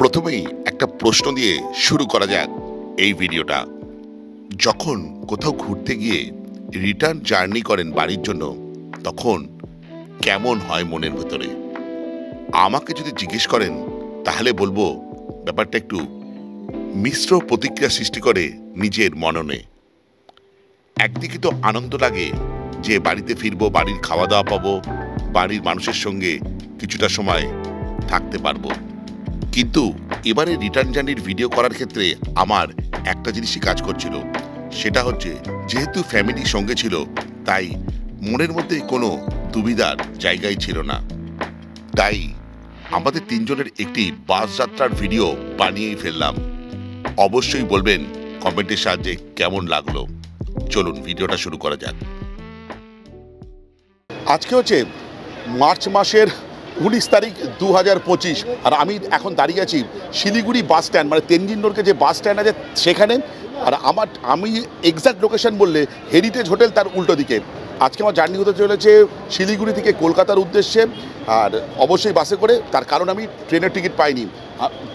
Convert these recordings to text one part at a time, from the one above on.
প্রথমেই একটা প্রশ্ন দিয়ে শুরু করা যাক এই ভিডিওটা। যখন কোথাও ঘুরতে গিয়ে রিটার্ন জার্নি করেন বাড়ির জন্য, তখন কেমন হয় মনের ভেতরে? আমাকে যদি জিজ্ঞেস করেন তাহলে বলবো ব্যাপারটা একটু মিশ্র প্রতিক্রিয়া সৃষ্টি করে নিজের মননে। একদিকে তো আনন্দ লাগে যে বাড়িতে ফিরবো, বাড়ির খাওয়া দাওয়া পাবো, বাড়ির মানুষের সঙ্গে কিছুটা সময় থাকতে পারবো। কিন্তু এবারে রিটার্ন জার্নির ভিডিও করার ক্ষেত্রে আমার একটা জিনিসই কাজ করছিল, সেটা হচ্ছে যেহেতু ফ্যামিলি সঙ্গে ছিল, তাই মনের মধ্যে কোনো দুবিধার জায়গাই ছিল না। তাই আমাদের তিনজনের একটি বাস যাত্রার ভিডিও বানিয়েই ফেললাম। অবশ্যই বলবেন কমেন্টের সাহায্যে কেমন লাগলো। চলুন ভিডিওটা শুরু করা যাক। আজকে হচ্ছে মার্চ মাসের 19 তারিখ 2025, আর আমি এখন দাঁড়িয়ে আছি শিলিগুড়ি বাস স্ট্যান্ড, মানে তেনজিং রোডকে যে বাস স্ট্যান্ড আছে সেখানে। আর আমি এক্সাক্ট লোকেশন বললে হেরিটেজ হোটেল, তার উল্টো দিকে। আজকে আমার জার্নি হতে চলেছে শিলিগুড়ি থেকে কলকাতার উদ্দেশ্যে, আর অবশ্যই বাসে করে। তার কারণ আমি ট্রেনের টিকিট পাইনি।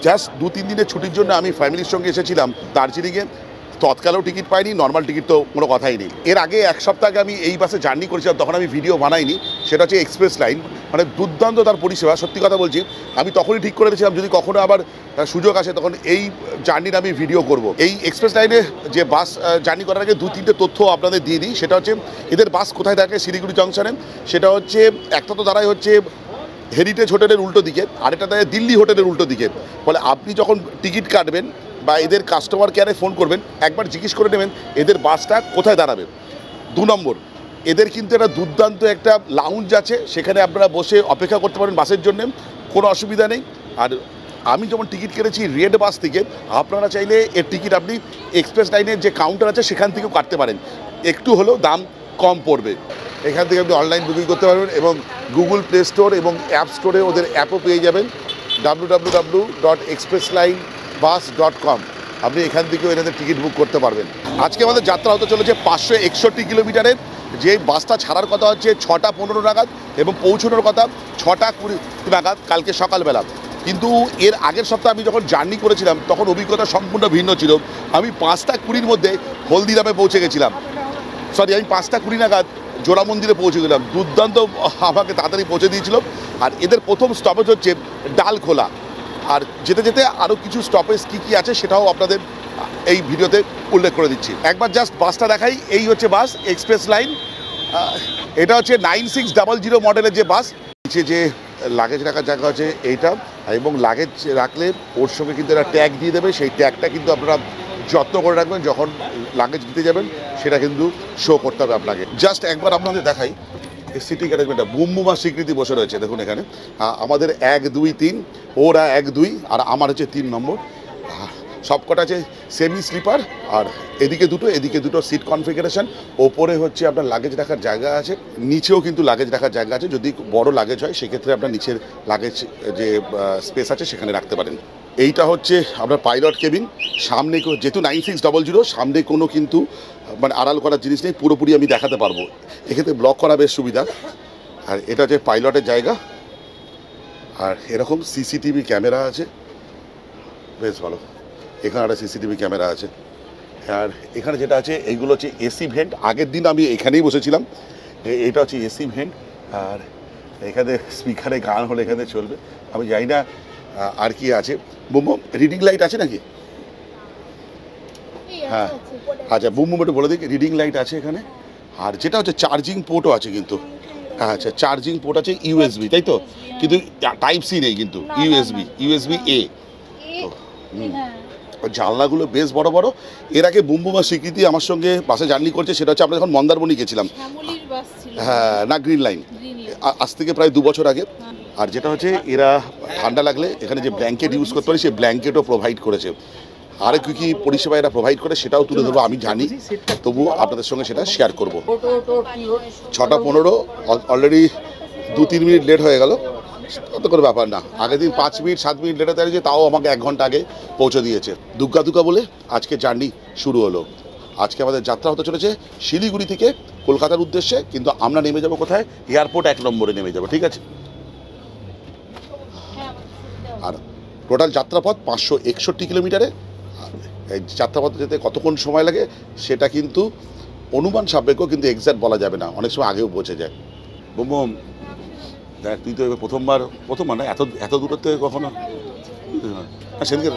জাস্ট 2-3 দিনের ছুটির জন্য আমি ফ্যামিলির সঙ্গে এসেছিলাম দার্জিলিংয়ে। তৎকালেও টিকিট পাইনি, নর্মাল টিকিট তো কোনো কথাই নেই। এর আগে 1 সপ্তাহ আগে আমি এই বাসে জার্নি করেছিলাম, তখন আমি ভিডিও বানাইনি। সেটা হচ্ছে এক্সপ্রেস লাইন, মানে দুর্দান্ত তার পরিষেবা। সত্যি কথা বলছি, আমি তখনই ঠিক করে দিয়েছিলাম যদি কখনো আবার সুযোগ আসে তখন এই জার্নির আমি ভিডিও করব। এই এক্সপ্রেস লাইনে যে বাস জার্নি করার আগে 2-3টে তথ্য আপনাদের দিয়ে দিই। সেটা হচ্ছে এদের বাস কোথায় থাকে শিলিগুড়ি জংশনে। সেটা হচ্ছে একটা তো দাঁড়ায় হচ্ছে হেরিটেজ হোটেলের উল্টো দিকে, আরেকটা দাঁড়ায় দিল্লি হোটেলের উল্টো দিকে। ফলে আপনি যখন টিকিট কাটবেন বা এদের কাস্টমার কেয়ারে ফোন করবেন, একবার জিজ্ঞেস করে নেবেন এদের বাসটা কোথায় দাঁড়াবে। 2 নম্বর, এদের কিন্তু একটা দুর্দান্ত একটা লাউঞ্জ আছে, সেখানে আপনারা বসে অপেক্ষা করতে পারেন বাসের জন্য, কোনো অসুবিধা নেই। আর আমি যখন টিকিট কেটেছি রেড বাস থেকে, আপনারা চাইলে এর টিকিট আপনি এক্সপ্রেস লাইনের যে কাউন্টার আছে সেখান থেকেও কাটতে পারেন, একটু হলেও দাম কম পড়বে। এখান থেকে আপনি অনলাইন বুকিং করতে পারবেন এবং গুগল প্লে স্টোর এবং অ্যাপ স্টোরে ওদের অ্যাপও পেয়ে যাবেন, www.expresslines.bus.com। আপনি এখান থেকেও এনাদের টিকিট বুক করতে পারবেন। আজকে আমাদের যাত্রা হতে চলেছে 561 কিলোমিটারের। যে বাসটা ছাড়ার কথা হচ্ছে 6টা 15 নাগাদ এবং পৌঁছানোর কথা 6টা 20 নাগাদ কালকে সকালবেলা। কিন্তু এর আগের সপ্তাহে আমি যখন জার্নি করেছিলাম তখন অভিজ্ঞতা সম্পূর্ণ ভিন্ন ছিল। আমি 5টা 20-র মধ্যে হলদিরামে পৌঁছে গেছিলাম। আমি 5টা 20 নাগাদ জোড়া মন্দিরে পৌঁছে গেলাম। দুর্দান্ত আমাকে তাড়াতাড়ি পৌঁছে দিয়েছিল। আর এদের প্রথম স্টপেজ হচ্ছে ডালখোলা। আর যেতে যেতে আরও কিছু স্টপেজ কী আছে সেটাও আপনাদের এই ভিডিওতে উল্লেখ করে দিচ্ছি। একবার জাস্ট বাসটা দেখাই। এই হচ্ছে বাস এক্সপ্রেস লাইন। এটা হচ্ছে 9600 মডেলের যে বাস। নিচে যে লাগেজ রাখার জায়গা আছে এইটা, এবং লাগেজ রাখলে ওর সঙ্গে কিন্তু একটা ট্যাগ দিয়ে দেবে। সেই ট্যাগটা কিন্তু আপনারা যত্ন করে রাখবেন, যখন লাগেজ দিতে যাবেন সেটা কিন্তু শো করতে হবে আপনাকে। জাস্ট একবার আপনাদের দেখাই সিটিং অ্যারেঞ্জমেন্টটা। বুমবুমা স্বীকৃতি বসে রয়েছে দেখুন এখানে। আমাদের 1, 2, 3, ওরা 1, 2 আর আমার হচ্ছে 3 নম্বর। সবকটা আছে সেমি স্লিপার, আর এদিকে দুটো সিট কনফিগারেশন। ওপরে হচ্ছে আপনার লাগেজ রাখার জায়গা আছে, নিচেও কিন্তু লাগেজ রাখার জায়গা আছে। যদি বড় লাগেজ হয় সেক্ষেত্রে আপনার নিচের লাগেজ যে স্পেস আছে সেখানে রাখতে পারেন। এইটা হচ্ছে আপনার পাইলট কেবিন। সামনে যেহেতু 9600, সামনে কোনো কিন্তু মানে আড়াল করার জিনিস নেই, পুরোপুরি আমি দেখাতে পারবো। এক্ষেত্রে ব্লক করা বেশ সুবিধা। আর এটা হচ্ছে পাইলটের জায়গা। আর এরকম সিসিটিভি ক্যামেরা আছে, বেশ ভালো। এখানে একটা সিসিটিভি ক্যামেরা আছে। আর এখানে যেটা আছে এইগুলো হচ্ছে এসি ভেন্ট। আগের দিন আমি এখানেই বসেছিলাম। এটা হচ্ছে এসি ভেন্ট। আর এখানে স্পিকারে গান হলে এখানে চলবে। আমি জানি না আর কি আছে। বুমবুম রিডিং লাইট আছে নাকি? হ্যাঁ আচ্ছা, বুমবুম একটু বলে দিই। রিডিং লাইট আছে এখানে। আর যেটা হচ্ছে চার্জিং পোর্টও আছে কিন্তু। আচ্ছা, চার্জিং পোর্ট আছে ইউএসবি, তাই তো? কিন্তু টাইপ সি নেই কিন্তু, ইউএসবি এ। জানলাগুলো বেশ বড় বড়। এর আগে বুমবুমা স্বীকৃতি আমার সঙ্গে বাসে জার্নি করছে, সেটা হচ্ছে আমরা যখন মন্দারমণি গেছিলাম। হ্যাঁ না, গ্রিন লাইন, আজ থেকে প্রায় 2 বছর আগে। আর যেটা হচ্ছে এরা ঠান্ডা লাগলে এখানে যে ব্ল্যাঙ্কেট ইউজ করতে পারি, সেই ব্ল্যাঙ্কেটও প্রোভাইড করেছে। আরে কী পরিষেবা এরা প্রোভাইড করে সেটাও তুলে ধরবো, আমি জানি, তবুও আপনাদের সঙ্গে সেটা শেয়ার করবো। 6টা 15 অলরেডি 2-3 মিনিট লেট হয়ে গেল, অত কোনো ব্যাপার না। আগের দিন 5 মিনিট 7 মিনিট লেটে দাঁড়িয়েছে, তাও আমাকে 1 ঘন্টা আগে পৌঁছে দিয়েছে। দুগ্গা বলে আজকে জার্নি শুরু হলো। আজকে আমাদের যাত্রা হতে চলেছে শিলিগুড়ি থেকে কলকাতার উদ্দেশ্যে, কিন্তু আমরা নেমে যাব কোথায়? এয়ারপোর্ট 1 নম্বরে নেমে যাব, ঠিক আছে? আর টোটাল যাত্রাপথ 561 কিলোমিটারে। এই যাত্রাপথে যেতে কতক্ষণ সময় লাগে সেটা কিন্তু অনুমান সাপেক্ষ, কিন্তু এক্স্যাক্ট বলা যাবে না, অনেক সময় আগেও পৌঁছে যায়। বুম দেখ, তুই তো প্রথমবার না, এত দূরের থেকে কখনো সেদিকে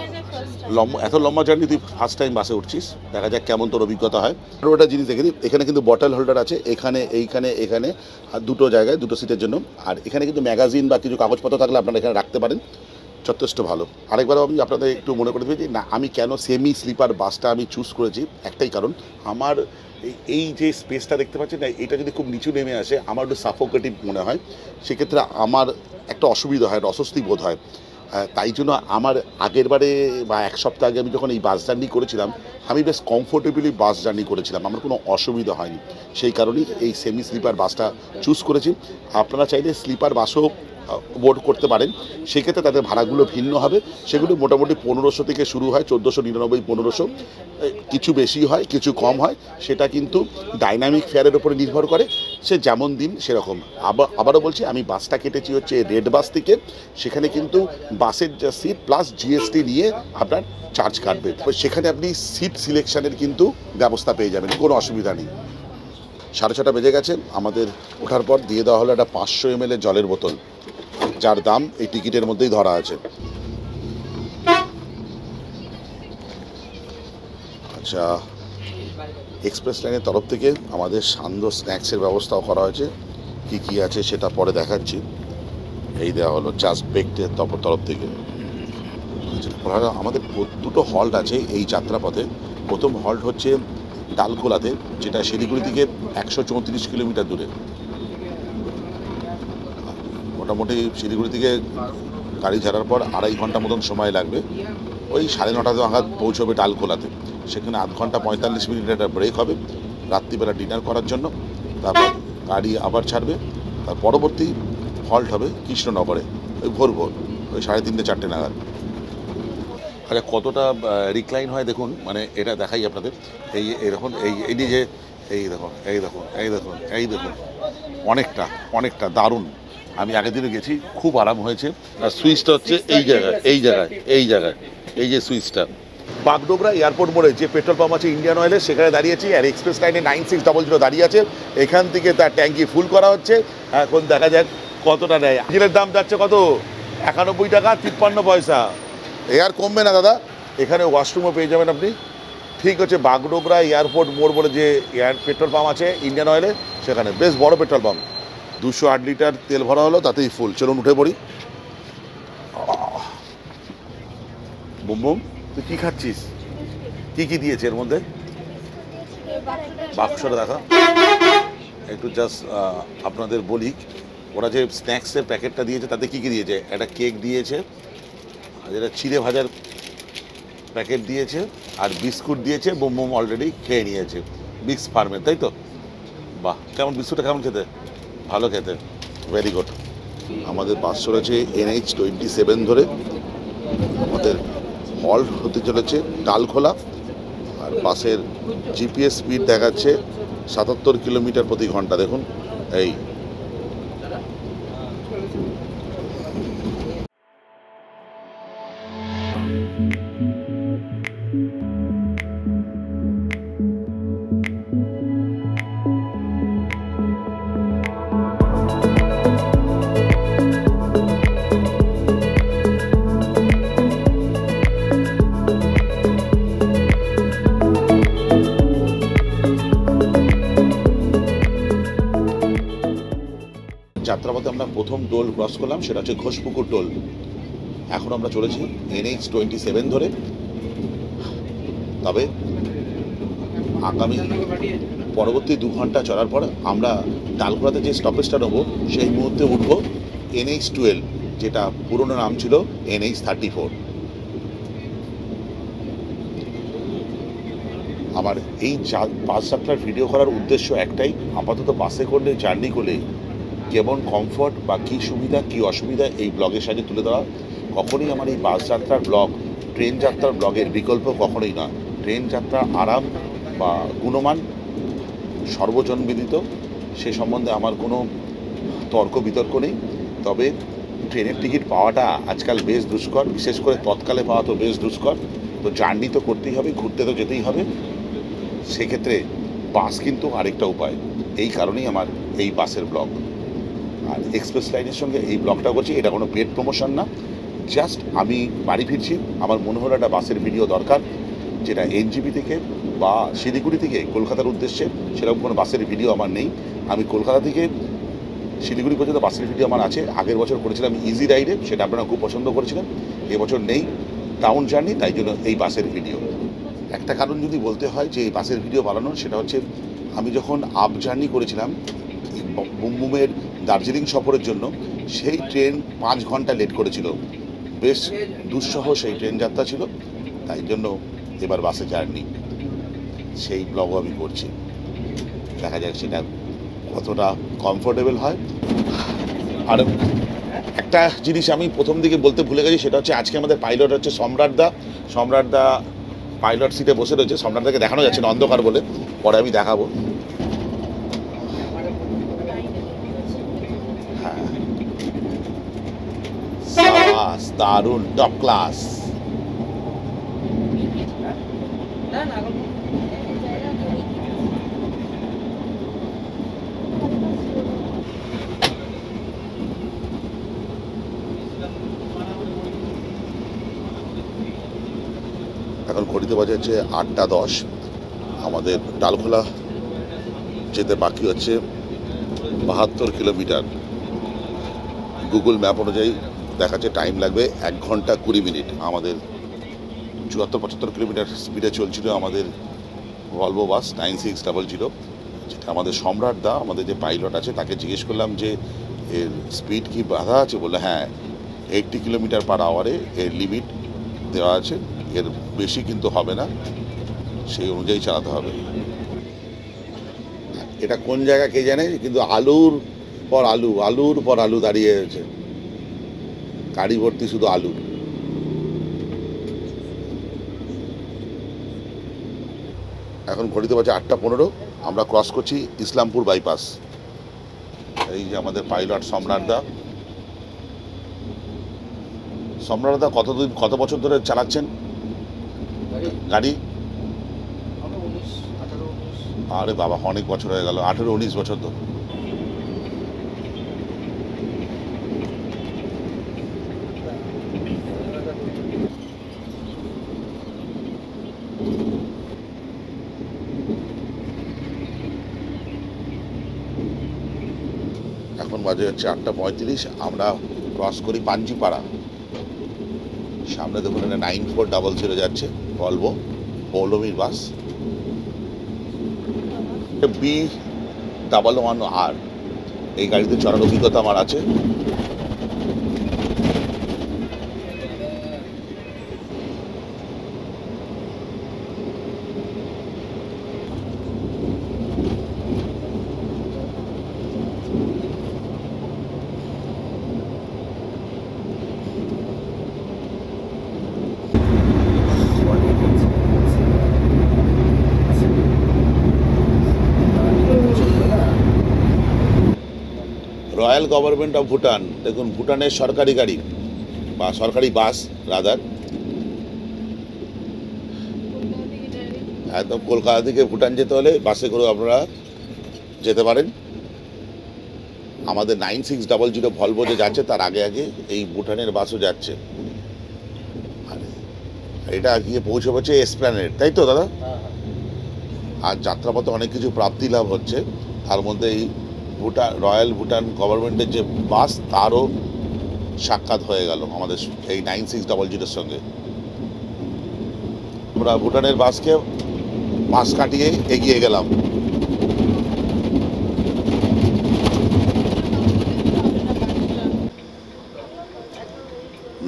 এত লম্বা জার্নি তুই ফার্স্ট টাইম বাসে উঠছিস, দেখা যাক কেমন তোর অভিজ্ঞতা হয়। আর ওটা জিনিস দেখে দিই, এখানে কিন্তু বটল হোল্ডার আছে, এখানে আর দুটো জায়গায় দুটো সিটের জন্য। আর এখানে কিন্তু ম্যাগাজিন বা কিছু কাগজপত্র থাকলে আপনারা এখানে রাখতে পারেন, যথেষ্ট ভালো। আরেকবারও আমি আপনাদের একটু মনে করে দিই না, আমি কেন সেমি স্লিপার বাসটা আমি চুজ করেছি, একটাই কারণ, আমার এই যে স্পেসটা দেখতে পাচ্ছি না, এটা যদি খুব নিচু নেমে আসে আমার একটু সাফোকেটিভ মনে হয়, সেক্ষেত্রে আমার একটা অসুবিধা হয়, অস্বস্তি বোধ হয়। তাই জন্য আমার আগের বারে বা এক সপ্তাহ আগে আমি যখন এই বাস জার্নি করেছিলাম, আমি বেশ কমফোর্টেবলি বাস জার্নি করেছিলাম, আমার কোনো অসুবিধা হয়নি। সেই কারণেই এই সেমি স্লিপার বাসটা চুজ করেছি। আপনারা চাইলে স্লিপার বাসও বোর্ড করতে পারেন, সেক্ষেত্রে তাদের ভাড়াগুলো ভিন্ন হবে। সেগুলো মোটামুটি 1500 থেকে শুরু হয়, 1499, 1500, কিছু বেশি হয় কিছু কম হয়, সেটা কিন্তু ডাইনামিক ফেয়ারের উপরে নির্ভর করে, সে যেমন দিন সেরকম। আবারও বলছি, আমি বাসটা কেটেছি হচ্ছে রেড বাস থেকে, সেখানে কিন্তু বাসের যা সিট প্লাস জিএসটি নিয়ে আপনার চার্জ কাটবে, সেখানে আপনি সিট সিলেকশনের কিন্তু ব্যবস্থা পেয়ে যাবেন, কোনো অসুবিধা নেই। 6:30 বেজে গেছে, আমাদের ওঠার পর দিয়ে দেওয়া হলো একটা 500 ml জলের বোতল, যার দাম এই টিকিটের মধ্যেই ধরা আছে। আচ্ছা, এক্সপ্রেস লাইনের তরফ থেকে আমাদের সান্ধ্য স্ন্যাক্সের ব্যবস্থাও করা হয়েছে, কি কি আছে সেটা পরে দেখাচ্ছি। এই দেওয়া হলো জাস্ট বেকডের তরফ থেকে। আমাদের দুটো হল্ট আছে এই যাত্রাপথে। প্রথম হল্ট হচ্ছে ডালখোলাতে, যেটা শিলিগুড়ি থেকে 134 কিলোমিটার দূরে। মোটামুটি শিলিগুড়ি থেকে গাড়ি ছাড়ার পর 2.5 ঘন্টা মতন সময় লাগবে, ওই 9:30 নাগাদ পৌঁছবে ডালখোলাতে। সেখানে 1 ঘন্টা 45 মিনিট একটা ব্রেক হবে রাত্রিবেলা ডিনার করার জন্য, তারপর গাড়ি আবার ছাড়বে। তার পরবর্তী হল্ট হবে কৃষ্ণনগরে, ওই ভোর ওই 3:30 4টে নাগাদ। আচ্ছা, কতটা রিক্লাইন হয় দেখুন, মানে এটা দেখাই আপনাদের। এরকম এই যে এই দেখুন অনেকটা দারুণ। আমি আগের দিনে গেছি, খুব আরাম হয়েছে। আর সুইচটা হচ্ছে এই জায়গায় এই যে সুইচটা। বাগডোগরা এয়ারপোর্ট মোড়ে যে পেট্রোল পাম্প আছে ইন্ডিয়ান অয়েলের, সেখানে দাঁড়িয়েছি। আর এক্সপ্রেস লাইনে 9600 দাঁড়িয়ে আছে, এখান থেকে তার ট্যাঙ্কি ফুল করা হচ্ছে। এখন দেখা যাক কতটা নেয়। ডিজেলের দাম যাচ্ছে কত, 91 টাকা 53 পয়সা। এয়ার কমবে না দাদা, এখানে ওয়াশরুমও পেয়ে যাবেন আপনি। ঠিক হচ্ছে বাগডোগরা এয়ারপোর্ট মোড় বলে যে পেট্রোল পাম্প আছে ইন্ডিয়ান অয়েলে, সেখানে বেশ বড় পেট্রোল পাম্প। 208 লিটার তেল ভরা হলো, তাতেই ফুল। চলুন উঠে পড়ি। বুম তুই কী খাচ্ছিস, কি দিয়েছে এর মধ্যে? বাক্সটা দেখা একটু, জাস্ট আপনাদের বলি, ওরা যে স্ন্যাক্সের প্যাকেটটা দিয়েছে তাতে কী দিয়েছে, একটা কেক দিয়েছে, আর যেটা চিড়ে ভাজার প্যাকেট দিয়েছে, আর বিস্কুট দিয়েছে। বুম অলরেডি খেয়ে নিয়েছে, মিক্স ফার্মের, তাই তো? বাহ, কেমন বিস্কুটটা, কেমন খেতে? ভালো খেতে, ভেরি গুড। আমাদের বাস চলেছে NH-27 ধরে, আমাদের হল্ট হতে চলেছে ডালখোলা। আর বাসের জিপিএস স্পিড দেখাচ্ছে 77 কিলোমিটার প্রতি ঘন্টা। দেখুন এই যাত্রাপথে আমরা প্রথম টোল ক্রস করলাম, সেটা হচ্ছে ঘোষপুকুর টোল। এখন আমরা চলেছি NH-27 ধরে। তবে আগামী পরবর্তী 2 ঘন্টা চলার পর আমরা ডালখোলাতে যে স্টপেজটা নেবো, সেই মুহূর্তে উঠবো NH-12, যেটা পুরনো নাম ছিল NH-34। আমার এই বাস যাত্রার ভিডিও করার উদ্দেশ্য একটাই, আপাতত বাসে করলে জার্নি করলে কেমন কমফর্ট বা কী সুবিধা কী অসুবিধা এই ব্লগের সাথে তুলে দেওয়া। কখনোই আমার এই বাস যাত্রার ব্লগ ট্রেন যাত্রার ব্লগের বিকল্প কখনোই নয়। ট্রেন যাত্রা আরাম বা গুণমান সর্বজনবিদিত, সে সম্বন্ধে আমার কোনো তর্ক বিতর্ক নেই। তবে ট্রেনের টিকিট পাওয়াটা আজকাল বেশ দুষ্কর, বিশেষ করে তৎকালে পাওয়া তো বেশ দুষ্কর। তো জার্নি তো করতেই হবে, ঘুরতে তো যেতেই হবে, সেক্ষেত্রে বাস কিন্তু আরেকটা উপায়। এই কারণেই আমার এই বাসের ব্লগ। আর এক্সপ্রেস লাইনের সঙ্গে এই ব্লগটা করছি, এটা কোনো পেড প্রমোশন না, জাস্ট আমি বাড়ি ফিরছি, আমার মনে হলো একটা বাসের ভিডিও দরকার, যেটা এনজিপি থেকে বা শিলিগুড়ি থেকে কলকাতার উদ্দেশ্যে সেরকম কোনো বাসের ভিডিও আমার নেই। আমি কলকাতা থেকে শিলিগুড়ি পর্যন্ত বাসের ভিডিও আমার আছে, আগের বছর করেছিলাম ইজি রাইডে, সেটা আপনারা খুব পছন্দ করেছিলেন। এবছর নেই টাউন জার্নি, তাই জন্য এই বাসের ভিডিও। একটা কারণ যদি বলতে হয় যে এই বাসের ভিডিও বানানোর, সেটা হচ্ছে আমি যখন আপ জার্নি করেছিলাম বুমবুমের দার্জিলিং সফরের জন্য, সেই ট্রেন 5 ঘন্টা লেট করেছিল, বেশ দুঃসহ সেই ট্রেন যাত্রা ছিল। তাই জন্য এবার বাসে জার্নি, সেই ব্লগও আমি করছি, দেখা যাক সেটা কতটা কমফোর্টেবল হয়। আর একটা জিনিস আমি প্রথম দিকে বলতে ভুলে গেছি, সেটা হচ্ছে আজকে আমাদের পাইলট হচ্ছে সম্রাটদা। সম্রাটদা পাইলট সিটে বসে রয়েছে, সম্রাটদাকে দেখানো যাচ্ছে না অন্ধকার বলে, পরে আমি দেখাবো। হ্যাঁ, সাবাস, দারুণ, টপ ক্লাস। এখন ঘড়িতে বাজে হচ্ছে 8:10। আমাদের ডালখোলা যেতে বাকি হচ্ছে 72 কিলোমিটার। গুগল ম্যাপ অনুযায়ী দেখাচ্ছে টাইম লাগবে 1 ঘন্টা 20 মিনিট। আমাদের 74-75 কিলোমিটার স্পিডে চলছিল আমাদের ভলভো বাস 9600, যেটা আমাদের সম্রাটদা, আমাদের যে পাইলট আছে, তাকে জিজ্ঞেস করলাম যে এর স্পিড কি বাধা আছে, বললে হ্যাঁ 80 কিলোমিটার পার আওয়ারে এর লিমিট দেওয়া আছে, এর বেশি কিন্তু হবে না, সেই অনুযায়ী চালাতে হবে। এটা কোন জায়গা কে জানে, কিন্তু আলুর পর আলু, আলুর পর আলু দাঁড়িয়ে আছে, গাড়ি ভর্তি শুধু আলু। এখন ঘড়িতে বাজে 8:15, আমরা ক্রস করছি ইসলামপুর বাইপাস। এই যে আমাদের পাইলট সম্রাটদা। সম্রাটদা কত বছর ধরে চালাচ্ছেন গাড়ি? আরে বাবা, অনেক বছর হয়ে গেল, 18-19 বছর তো। এখন বাজে হচ্ছে 8:35, আমরা ক্রস করি পাঞ্জিপাড়া। সামনে দেখুন একটা 9400 যাচ্ছে, ভলভো পৌলমীর বাস, B111R। এই গাড়িতে চড়ার অভিজ্ঞতা আমার আছে। রয়্যাল গভর্নমেন্ট অফ ভুটান, দেখুন ভুটানের সরকারি গাড়ি বা সরকারি বাস রাদার, একদম কলকাতা থেকে ভুটান যেতে হলে বাসে করে আপনারা যেতে পারেন। আমাদের 9600 ভলভো যে যাচ্ছে, তার আগে আগে এই ভুটানের বাসও যাচ্ছে। আর এটা গিয়ে পৌঁছে এসপ্ল্যানেড, তাই তো দাদা? আর যাত্রাপথে অনেক কিছু প্রাপ্তি লাভ হচ্ছে, তার মধ্যে এই রয়্যাল ভুটান গভর্নমেন্টের যে বাস, তারও সাক্ষাৎ হয়ে গেল আমাদের এই 9600 সঙ্গে। আমরা ভুটানের বাসকে পাশ কাটিয়ে এগিয়ে গেলাম।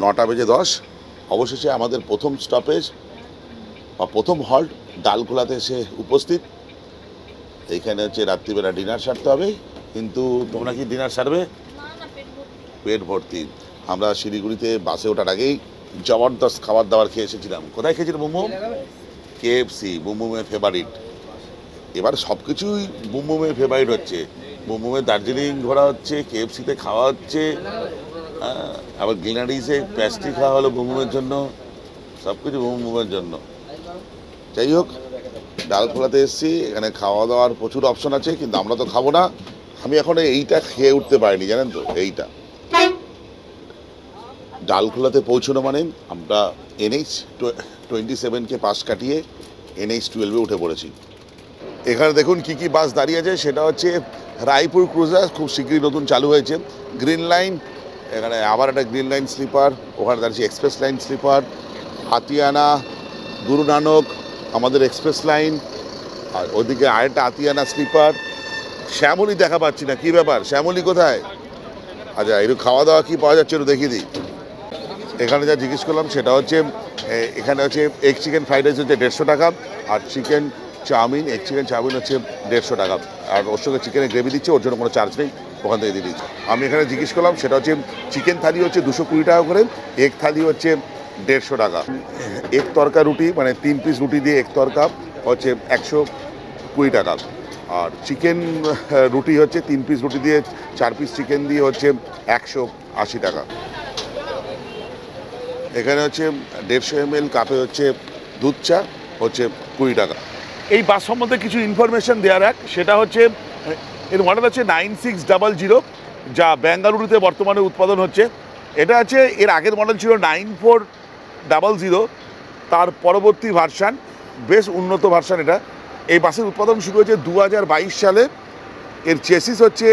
9:10 অবশেষে আমাদের প্রথম স্টপেজ বা প্রথম হল্ট ডালখোলাতে এসে উপস্থিত। এইখানে হচ্ছে রাত্রিবেলা ডিনার সারতে হবে, কিন্তু তোমরা কি ডিনার সারবে? পেট ভর্তি। আমরা শিলিগুড়িতে বাসে ওঠার আগেই জবরদস্ত খাবার দাবার খেয়ে এসেছিলাম। কোথায় খেয়েছিলাম? বুমবুম KFC, বুমবুমের ফেভারিট। এবার সব কিছুই বুমবুমের ফেভারিট হচ্ছে। বুমবুমের দার্জিলিং ঘোরা হচ্ছে, KFCতে খাওয়া হচ্ছে, আবার গ্রিনারিসে প্যাস্ট্রি খাওয়া হলো ঘুমের জন্য, সব কিছু ঘুমের জন্য। যাই হোক, ডালখোলাতে এসেছি, এখানে খাওয়া দাওয়ার প্রচুর অপশন আছে, কিন্তু আমরা তো খাবো না। আমি এখন এইটা খেয়ে উঠতে পারিনি, জানেন তো, এইটা ডালখোলাতে পৌঁছানো মানে আমরা NH-27কে পাশ কাটিয়ে NH-12-এ উঠে পড়েছি। এখানে দেখুন কি কি বাস দাঁড়িয়ে আছে, সেটা হচ্ছে রায়পুর ক্রুজার, খুব শীঘ্রই নতুন চালু হয়েছে। গ্রিন লাইন, এখানে আবার একটা গ্রিন লাইন স্লিপার, ওখানে দাঁড়িয়েছে express line sleeper, হাতিয়ানা, Guru Nanak, আমাদের এক্সপ্রেস লাইন, আর ওদিকে আরেকটা হাতিয়ানা স্লিপার। শ্যামলী দেখা পাচ্ছি না, কি ব্যাপার, শ্যামলী কোথায়? আচ্ছা, একটু খাওয়া দাওয়া কি পাওয়া যাচ্ছে একটু দেখিয়ে দিই। এখানে যা জিজ্ঞেস করলাম সেটা হচ্ছে, এখানে হচ্ছে এগ চিকেন ফ্রাইড রাইস হচ্ছে 150 টাকা, আর chicken chowmein, egg chicken chowmein হচ্ছে 150 টাকা, আর ওর সঙ্গে চিকেনের গ্রেভি দিচ্ছে, ওর জন্য কোনো চার্জ নেই, ওখান থেকে দিয়ে দিচ্ছে। আমি এখানে জিজ্ঞেস করলাম সেটা হচ্ছে চিকেন থালি হচ্ছে 220 টাকা করে, এগ থালি হচ্ছে 150 টাকা। এগ তরকা রুটি মানে 3 পিস রুটি দিয়ে এগ তরকা হচ্ছে 120 টাকা, আর চিকেন রুটি হচ্ছে 3 পিস রুটি দিয়ে 4 পিস চিকেন দিয়ে হচ্ছে 180 টাকা। এখানে হচ্ছে 150 ml কাপে হচ্ছে দুধ চা হচ্ছে 20 টাকা। এই বাস সম্বন্ধে কিছু ইনফরমেশন দেওয়ার এক, সেটা হচ্ছে এর মডেল হচ্ছে 9600, যা বেঙ্গালুরুতে বর্তমানে উৎপাদন হচ্ছে। এটা আছে, এর আগের মডেল ছিল 9400, তার পরবর্তী ভার্সান, বেশ উন্নত ভার্সান এটা। এই বাসের উৎপাদন শুরু হয়েছে 2022 সালে। এর চেসিস হচ্ছে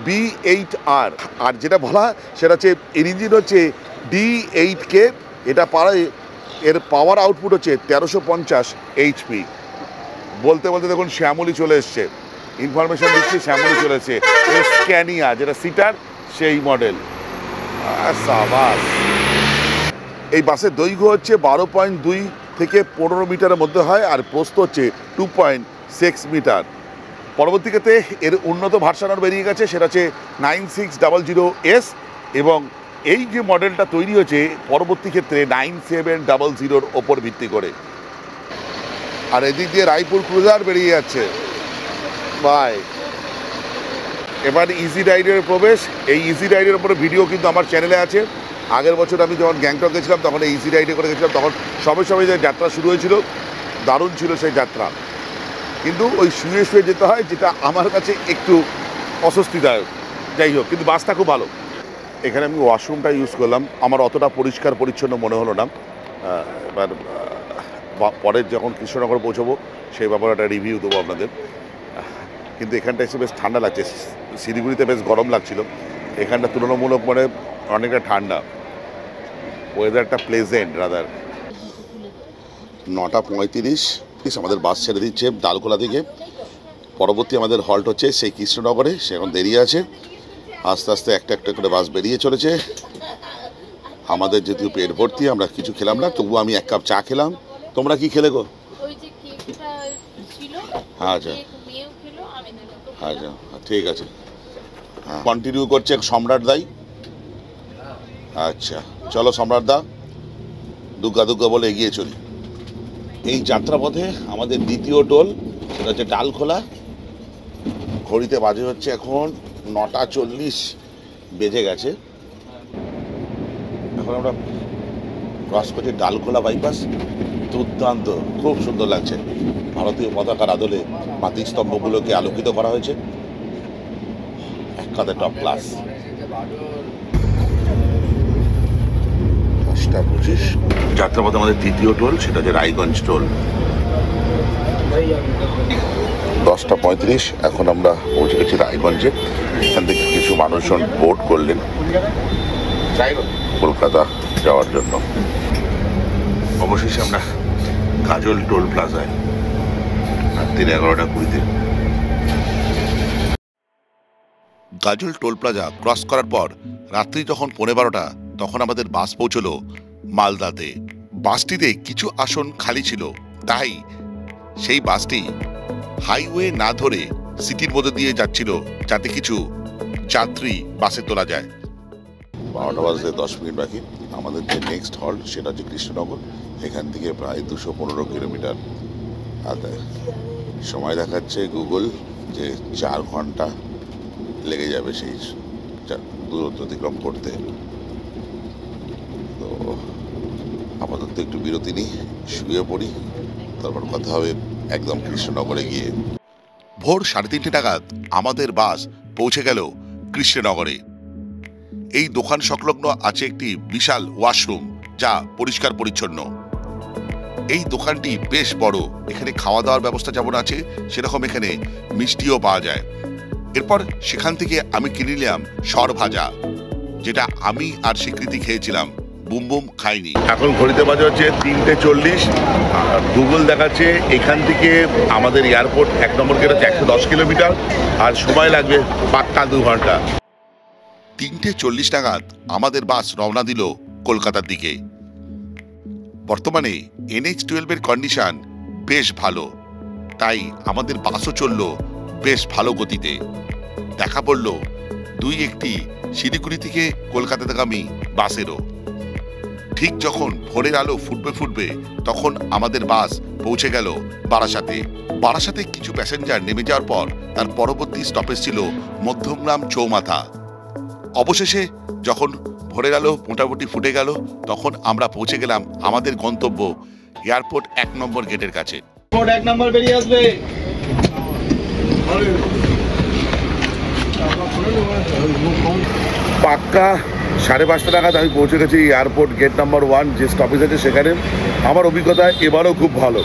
B8R, আর যেটা বলা সেটা হচ্ছে এর ইঞ্জিন হচ্ছে D8K। এটা এর পাওয়ার আউটপুট হচ্ছে 1350 HP। বলতে বলতে দেখুন শ্যামলী চলে এসছে, ইনফরমেশন দিচ্ছি, শ্যামলী চলে এসছে। স্ক্যানিয়া যেটা সিটার, সেই মডেল। সাবাস। এই বাসের দৈর্ঘ্য হচ্ছে 12.2 থেকে 15 মিটারের মধ্যে হয়, আর প্রস্থ হচ্ছে 2.6 মিটার। পরবর্তী ক্ষেত্রে এর উন্নত ভার্সান আর বেরিয়ে গেছে, সেটা হচ্ছে 9600S, এবং এই যে মডেলটা তৈরি হয়েছে পরবর্তী ক্ষেত্রে 9700-র ওপর ভিত্তি করে। আর এদিক দিয়ে রায়পুর ক্রুজার বেরিয়ে যাচ্ছে ভাই। এবার ইজি রাইডের প্রবেশ। এই ইজি রাইডের উপরে ভিডিও কিন্তু আমার চ্যানেলে আছে। আগের বছর আমি যখন গ্যাংটক গেছিলাম তখন এই ইজি রাইডে করে গেছিলাম, তখন সবে সবে যে যাত্রা শুরু হয়েছিল, দারুণ ছিল সেই যাত্রা। কিন্তু ওই শুয়ে শুয়ে যেতে হয়, যেটা আমার কাছে একটু অস্বস্তিদায়ক। যাই হোক, কিন্তু বাসটা খুব ভালো। এখানে আমি ওয়াশরুমটা ইউজ করলাম, আমার অতটা পরিষ্কার পরিচ্ছন্ন মনে হলো না। এবার পরের যখন কৃষ্ণনগর পৌঁছবো সেই ব্যাপারে একটা রিভিউ দেবো আপনাদের। কিন্তু এখানটা এসে বেশ ঠান্ডা লাগছে, শিলিগুড়িতে বেশ গরম লাগছিল, এখানটা তুলনামূলক মানে অনেকটা ঠান্ডা, ওয়েদারটা প্লেজেন্ট রাদার। 9:35 আমাদের বাস ছেড়ে দিচ্ছে ডালখোলা থেকে। পরবর্তী আমাদের হল্ট হচ্ছে সেই কৃষ্ণনগরে, সে এখন দেরি আছে। আস্তে আস্তে একটা একটা করে বাস বেরিয়ে চলেছে। আমাদের যেহেতু পেট ভর্তি, আমরা কিছু খেলাম না, তবুও আমি 1 কাপ চা খেলাম। তোমরা কি খেলে গো? আচ্ছা আচ্ছা, ঠিক আছে। হ্যাঁ, কন্টিনিউ করছে সম্রাট দাই। আচ্ছা চলো সম্রাট দা, দুগ্গা দুগ্গা বলে এগিয়ে চলি। এই যাত্রাপথে আমাদের দ্বিতীয় টোল, সেটা হচ্ছে ডালখোলা। ঘড়িতে বাজে হচ্ছে এখন 9:40 বেজে গেছে। এখন আমরা ক্রস করছি ডালখোলা বাইপাস। দুর্দান্ত, খুব সুন্দর লাগছে। ভারতীয় পতাকার আদলে মাটির স্তম্ভগুলোকে আলোকিত করা হয়েছে, এক কথায় টপ ক্লাস। 10:25 যাত্রাপথে আমাদের তৃতীয় টোল, সেটা হচ্ছে রায়গঞ্জ টোল। 10:35 এখন আমরা পৌঁছে গেছি রায়গঞ্জে। এখান থেকে কিছু মানুষজন বোট করলেন কলকাতা যাওয়ার জন্য। অবশেষে আমরা কাজল টোল প্লাজায়, রাত্রি 11:20। গাজল টোল প্লাজা ক্রস করার পর রাত্রি যখন 12:15, তখন আমাদের বাস পৌঁছলো মালদাতে। বাসটিতে কিছু আসন খালি ছিল, তাই সেই বাসটি হাইওয়ে না ধরে সিটির মধ্যে দিয়ে যাচ্ছিল, যাতে কিছু যাত্রী বাসে তোলা যায়। 12টা বাজতে 10 মিনিট বাকি। আমাদের যে নেক্সট হল্ট সেটা হচ্ছে কৃষ্ণনগর। এখান থেকে প্রায় 215 কিলোমিটার। আর সময় দেখাচ্ছে গুগল যে 4 ঘন্টা লেগে যাবে সেই দূরত্ব অতিক্রম করতে। আপাতত একটু বিরতি নিই, শুয়ে পড়ি, তারপর কথা হবে একদম কৃষ্ণনগরে গিয়ে। ভোর 3:30 নাগাদ আমাদের বাস পৌঁছে গেল কৃষ্ণনগরে। এই দোকান সংলগ্ন আছে একটি বিশাল ওয়াশরুম, যা পরিষ্কার পরিচ্ছন্ন। এই দোকানটি বেশ বড়। এখানে খাওয়া দাওয়ার ব্যবস্থা যেমন আছে, সেরকম এখানে মিষ্টিও পাওয়া যায়। এরপর সেখান থেকে আমি কিনে নিলাম সর ভাজা, যেটা আমি আর স্বীকৃতি খেয়েছিলাম, বুম বুম খাইনি। এখন ঘড়িতে বাজে হচ্ছে 3:40, আর গুগল দেখাচ্ছে এখান থেকে আমাদের এয়ারপোর্ট 1 নম্বর গেট হচ্ছে 110 কিলোমিটার, আর সময় লাগবে পাক্কা 2 ঘন্টা। 3:40 নাগাদ আমাদের বাস রওনা দিল কলকাতার দিকে। বর্তমানে NH-12 এর কন্ডিশন বেশ ভালো, তাই আমাদের বাসও চলল বেশ ভালো গতিতে। দেখা পড়ল 2-1টি শিলিগুড়ি থেকে কলকাতাগামী বাসেরও। ঠিক যখন ভোরের আলো ফুটবে তখন আমাদের বাস পৌঁছে গেল বারাসাতে। বারাসাতে কিছু প্যাসেঞ্জার নেমে যাওয়ার পর তার পরবর্তী স্টপেজ ছিল মধ্যমগ্রাম চৌমাথা। অবশেষে যখন ভোরের আলো মোটামুটি ফুটে গেল, তখন আমরা পৌঁছে গেলাম আমাদের গন্তব্য এয়ারপোর্ট 1 নম্বর গেটের কাছে। 1 নম্বর বেরিয়ে আসবে। পাক্কা 5:30 নাগাদ আমি পৌঁছে গেছি এয়ারপোর্ট গেট নাম্বার 1, যে স্টপেজ আছে সেখানে। আমার অভিজ্ঞতা এবারও খুব ভালো,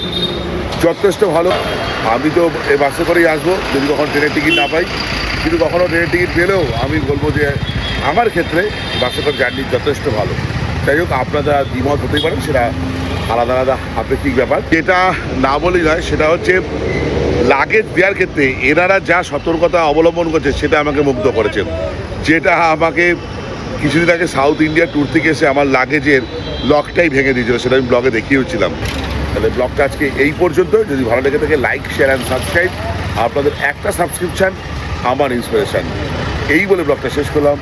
যথেষ্ট ভালো। আমি তো এই বাসে করেই আসবো যদি কখন ট্রেনের টিকিট না পাই, কিন্তু কখনও ট্রেনের টিকিট পেলেও আমি বলবো যে আমার ক্ষেত্রে বাসে করে জার্নি যথেষ্ট ভালো। যাই হোক, আপনারা দ্বিমত হতেই পারেন, সেটা আলাদা আলাদা আপেক্ষিক ব্যাপার। যেটা না বলেই নয়, সেটা হচ্ছে লাগেজ দেওয়ার ক্ষেত্রে এনারা যা সতর্কতা অবলম্বন করছে সেটা আমাকে মুগ্ধ করেছে। যেটা আমাকে কিছুদিন আগে সাউথ ইন্ডিয়া ট্যুর থেকে এসে আমার লাগেজের লকটাই ভেঙে দিয়েছিল, সেটা আমি ব্লগে দেখিয়েছিলাম। তাহলে ব্লগটা আজকে এই পর্যন্ত। যদি ভালো লেগে থাকে লাইক, শেয়ার অ্যান্ড সাবস্ক্রাইব। আপনাদের একটা সাবস্ক্রিপশান আমার ইন্সপিরেশান। এই বলে ব্লগটা শেষ করলাম।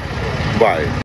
বাই।